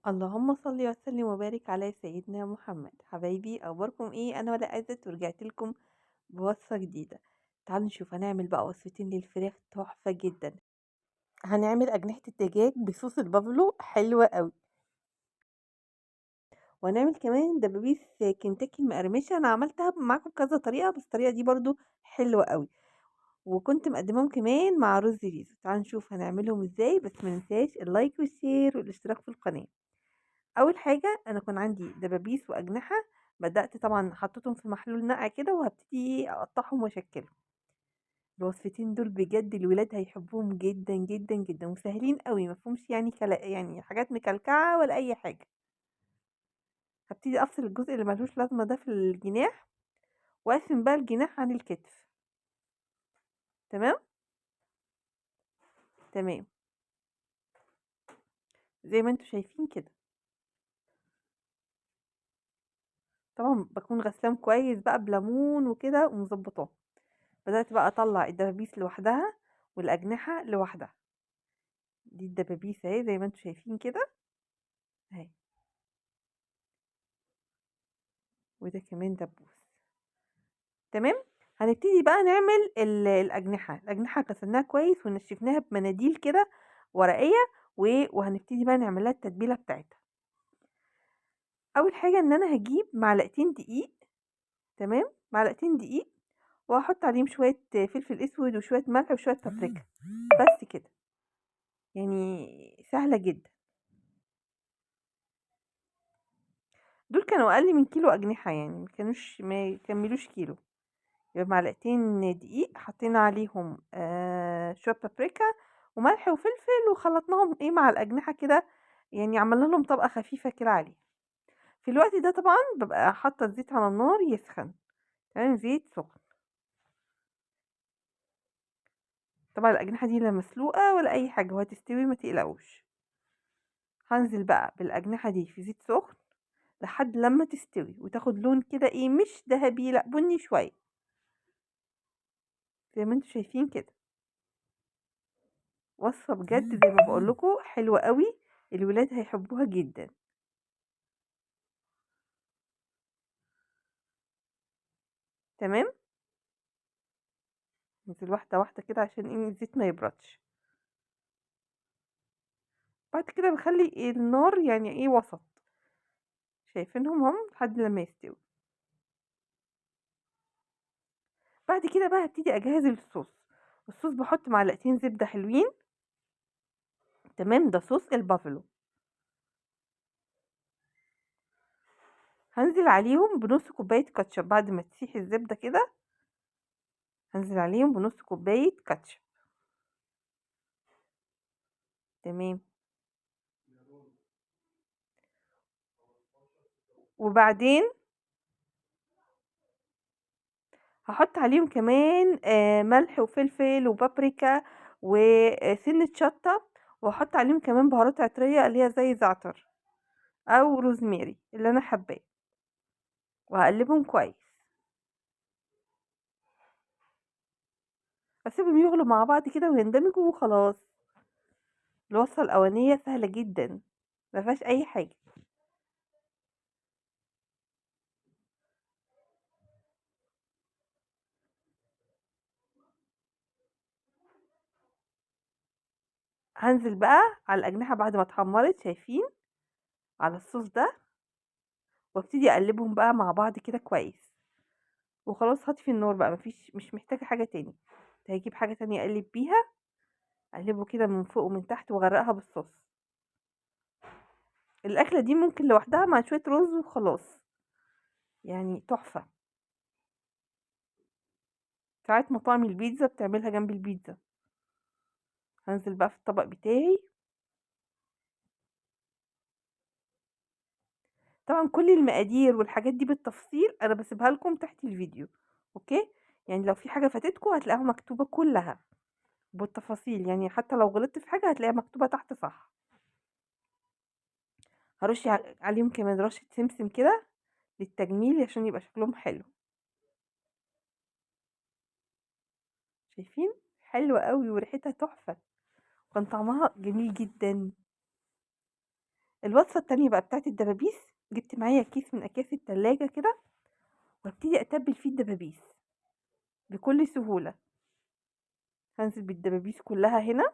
اللهم صل وسلم وبارك على سيدنا محمد. حبايبي اخباركم ايه؟ انا ولا عزت ورجعت لكم بوصفه جديده. تعالوا نشوف هنعمل بقى وصفتين للفراخ تحفه جدا. هنعمل اجنحه الدجاج بصوص البافلو حلوه قوي، وهنعمل كمان دبابيس كنتاكي المقرمشه. انا عملتها معاكم بكذا طريقه، بس الطريقه دي برضو حلوه قوي، وكنت مقدماهم كمان مع رز ريزو. تعالوا نشوف هنعملهم ازاي، بس ما ننساش اللايك والشير والاشتراك في القناه. اول حاجه انا كان عندي دبابيس واجنحه، بدات طبعا حطيتهم في محلول نقع كده، وهبتدي اقطعهم واشكلهم. الوصفتين دول بجد الولاد هيحبوهم جدا جدا جدا، وسهلين قوي، ما فيهمش يعني يعني حاجات مكلكعه ولا اي حاجه. هبتدي افصل الجزء اللي ملوش لازمه ده في الجناح، واقسم بقى الجناح عن الكتف. تمام. تمام، زي ما انتم شايفين كده. طبعا بكون غسلام كويس بقى بليمون وكده ومظبطاه. بدات بقى اطلع الدبابيس لوحدها والاجنحه لوحدها. دي الدبابيس اهي زي ما انتم شايفين كده اهي، وده كمان دبوس. تمام. هنبتدي بقى نعمل الأجنحة غسلناها كويس ونشفناها بمناديل كده ورقية، وهنبتدي بقى نعملها التتبيلة بتاعتها. أول حاجة إن أنا هجيب معلقتين دقيق. تمام، معلقتين دقيق، وهحط عليهم شوية فلفل أسود وشوية ملح وشوية بابريكا. بس كده، يعني سهلة جدا. دول كانوا أقل من كيلو أجنحة، يعني ما يكملوش كيلو. يبقى معلقتين دقيق حطينا عليهم شوية بابريكا وملح وفلفل، وخلطناهم ايه مع الأجنحة كده، يعني عملنا لهم طبقة خفيفة كده عليه. في الوقت ده طبعا ببقى حاطة الزيت على النار يسخن. تمام، زيت سخن. طبعا الأجنحة دي لا مسلوقة ولا أي حاجة، وهتستوي ما تقلقوش. هنزل بقى بالأجنحة دي في زيت سخن لحد لما تستوي وتاخد لون كده ايه، مش ذهبي، لا بني شوية، زي ما انتوا شايفين كده. وصفة بجد زي ما بقول لكم حلوة قوي، الولاد هيحبوها جدا. تمام. ننزل واحدة واحدة كده عشان ايه الزيت ما يبردش. بعد كده بخلي النار يعني ايه وسط، شايفينهم هم لحد لما يستوي. بعد كده بقى هبتدي اجهز الصوص. الصوص بحط معلقتين زبدة حلوين. تمام، ده صوص البافلو. هنزل عليهم بنص كوباية كاتشب بعد ما تسيح الزبدة كده. هنزل عليهم بنص كوباية كاتشب. تمام. وبعدين هحط عليهم كمان ملح وفلفل وبابريكا وسنة شطة، وهحط عليهم كمان بهارات عطرية اللي هي زي زعتر او روزماري اللي انا حباه، وهقلبهم كويس. اسيبهم يغلوا مع بعض كده ويندمجوا وخلاص. الوصفة الاولانية سهلة جدا، ما فيهاش اي حاجة. هنزل بقى على الاجنحة بعد ما اتحمرت، شايفين، على الصوص ده، وابتدي اقلبهم بقى مع بعض كده كويس. وخلاص هطفي النار بقى، مش محتاجة حاجة تاني. هجيب حاجة تانية اقلب بيها، اقلبه كده من فوق ومن تحت واغرقها بالصوص. الاكلة دي ممكن لوحدها مع شوية رز وخلاص، يعني تحفة. ساعات مطاعم البيتزا بتعملها جنب البيتزا. هنزل بقى في الطبق بتاعي. طبعا كل المقادير والحاجات دي بالتفصيل انا بسيبها لكم تحت الفيديو. اوكي، يعني لو في حاجة فاتتكم هتلاقيها مكتوبة كلها بالتفاصيل، يعني حتى لو غلطت في حاجة هتلاقيها مكتوبة تحت صح. هرش عليهم كمان رشة سمسم كده للتجميل عشان يبقى شكلهم حلو. شايفين، حلوة قوي وريحتها تحفة، كان طعمها جميل جدا. الوصفة التانية بقى بتاعة الدبابيس، جبت معايا كيس من أكياس التلاجة كده، وابتدي أتبل فيه الدبابيس بكل سهولة. هنزل بالدبابيس كلها هنا.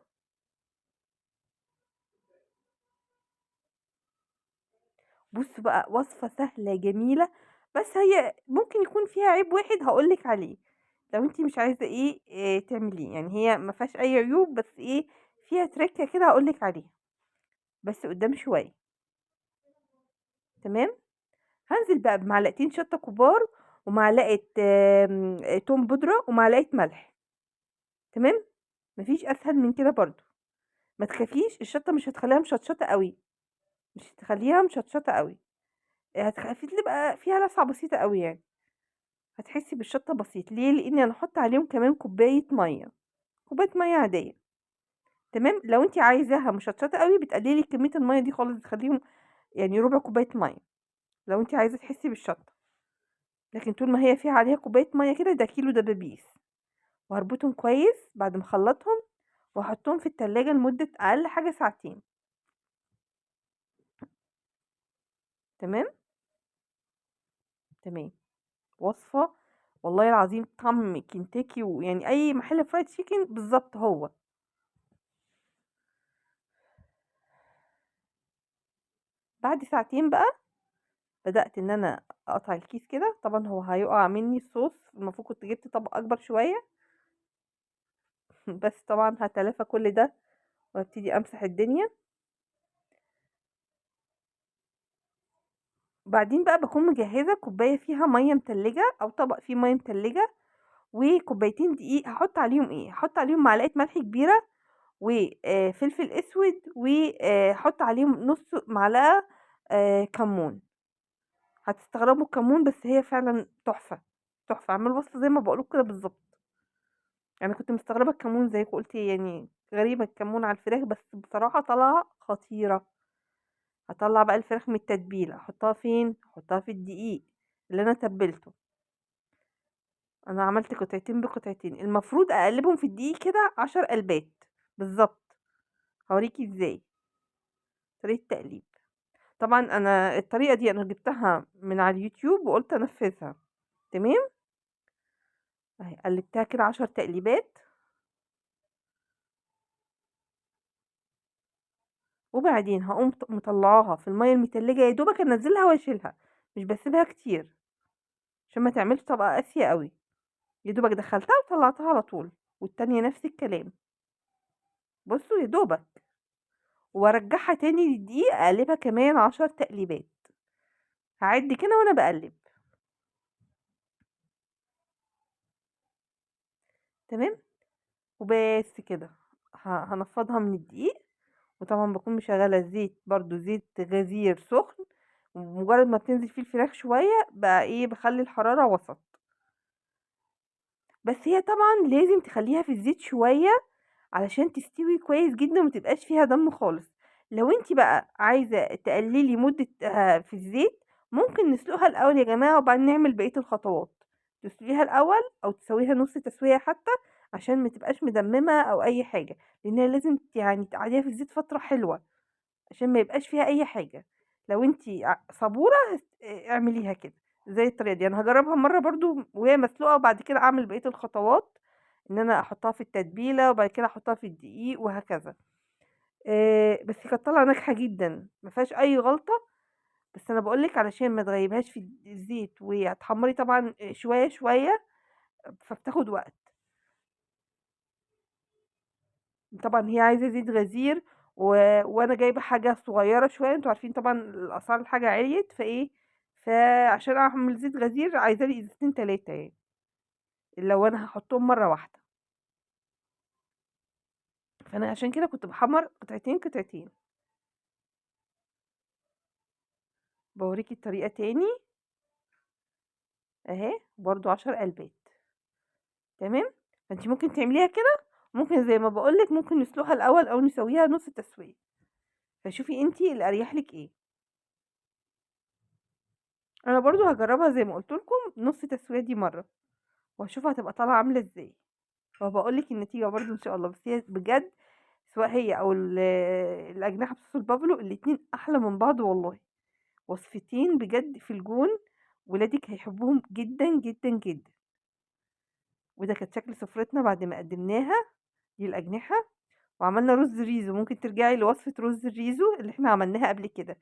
بصوا بقى، وصفة سهلة جميلة، بس هي ممكن يكون فيها عيب واحد هقولك عليه، لو انتي مش عايزة إيه تعمليه. يعني هي ما فيهاش اي عيوب، بس ايه، فيها تركة كده هقولك عليها بس قدام شوية. تمام. هنزل بقى بمعلقتين شطة كبار، ومعلقة توم بودرة، ومعلقة ملح. تمام. مفيش اسهل من كده برضو. ما تخافيش، الشطة مش هتخليها مشطشطة قوي، مش هتخليها مشطشطة قوي، هتخافي تبقى فيها لسعة بسيطة قوي يعني. هتحسي بالشطة بسيط ليه، لاني انا هحط عليهم كمان كوباية مية، كوباية مية عادية. تمام. لو انت عايزاها مشطشطة قوي بتقللي كمية المية دي خالص، بتخليهم يعني ربع كوباية مية لو انت عايزة تحسي بالشطة. لكن طول ما هي فيها عليها كوباية مية كده، ده كيلو دبابيس. وهربطهم كويس بعد ما اخلطهم، واحطهم في التلاجة لمدة اقل حاجة ساعتين. تمام. تمام. وصفة والله العظيم طعم كنتاكي، ويعني اي محل فرايد تشيكن بالظبط هو. بعد ساعتين بقى بدأت ان انا اقطع الكيس كده. طبعا هو هيقع مني الصوص، المفروض كنت جبت طبق اكبر شوية. بس طبعا هتلافى كل ده، وابتدي امسح الدنيا. بعدين بقى بكون مجهزة كوباية فيها مية متلجة، او طبق فيه مية متلجة، وكوبايتين دقيق. هحط عليهم ايه، هحط عليهم معلقة ملح كبيرة، وفلفل اسود، وحط عليهم نص معلقة كمون. هتستغربوا الكمون، بس هي فعلا تحفة. تحفة، اعمل وصفة زي ما بقولك كده بالظبط. انا كنت مستغربة الكمون زي قلت يعني غريبة الكمون على الفراخ، بس بصراحة طلع خطيرة. هطلع بقى الفراخ من التتبيلة، احطها فين، احطها في الدقيق اللي انا تبلته. انا عملت قطعتين بقطعتين، المفروض اقلبهم في الدقيق كده 10 قلبات بالظبط. هوريكي ازاي طريقة تقليب. طبعا انا الطريقة دي انا جبتها من على اليوتيوب وقلت انفذها. تمام. اهي قلبتها كده 10 تقليبات. وبعدين هقوم مطلعاها في المية المتلجة، يا دوبك انزلها واشيلها، مش بسيبها كتير عشان ما تعملش طبقة قاسية قوي. يا دوبك دخلتها وطلعتها على طول. والتانية نفس الكلام. بصوا يا دوبك، وارجعها تاني للدقيق، اقلبها كمان 10 تقليبات. هعد كده وانا بقلب. تمام. وبس كده. هنفضها من الدقيق. وطبعا بكون مشغله الزيت برضو، زيت غزير سخن. ومجرد ما بتنزل فيه الفراخ شويه بقى ايه، بخلي الحراره وسط. بس هي طبعا لازم تخليها في الزيت شويه علشان تستوي كويس جدا ومتبقاش فيها دم خالص. لو انت بقى عايزه تقللي مده في الزيت، ممكن نسلقها الاول يا جماعه، وبعدين نعمل بقيه الخطوات. تسلقيها الاول او تسويها نص تسويه حتى، عشان ما تبقاش مدممه او اي حاجه. لانها لازم يعني تقعديها في الزيت فتره حلوه عشان ما يبقاش فيها اي حاجه. لو انت صبوره اعمليها كده زي الطريقه دي. انا هجربها مره برضو وهي مسلوقه، وبعد كده اعمل بقيه الخطوات، ان انا احطها في التتبيله وبعد كده احطها في الدقيق وهكذا. بس كانت طالعه ناجحه جدا، ما فيهاش اي غلطه. بس انا بقولك علشان ما تغيبهاش في الزيت وهتحمري طبعا شويه شويه، فبتاخد وقت. طبعا هي عايزه زيت غزير، و... وانا جايبه حاجه صغيره شويه. انتوا عارفين طبعا الاسعار الحاجه عليت فايه، فعشان اعمل زيت غزير عايزه لي ازازتين تلاتة يعني، لو انا هحطهم مره واحده. فانا عشان كده كنت بحمر قطعتين قطعتين. بوريكي الطريقه تاني. اهي برضو 10 قلبات. تمام. فانت ممكن تعمليها كده، ممكن زي ما بقولك ممكن نسلقها الاول او نسويها نص تسويه. فشوفي انتي اللي اريح لك ايه. انا برضو هجربها زي ما قلت لكم نص تسويه دي مره، واشوفها هتبقى طالعه عامله ازاي، وبقول لك النتيجه برضو ان شاء الله. بس هي بجد سواء هي أو الأجنحة بصوص البافلو، الاتنين أحلى من بعض والله، وصفتين بجد في الجون، ولادِك هيحبوهم جدًا، جدًا، جدًا. وده كانت شكل سفرتنا بعد ما قدّمناها للأجنحة، وعملنا رز ريزو، ممكن ترجعي لوصفة رز الريزو اللي إحنا عملناها قبل كده،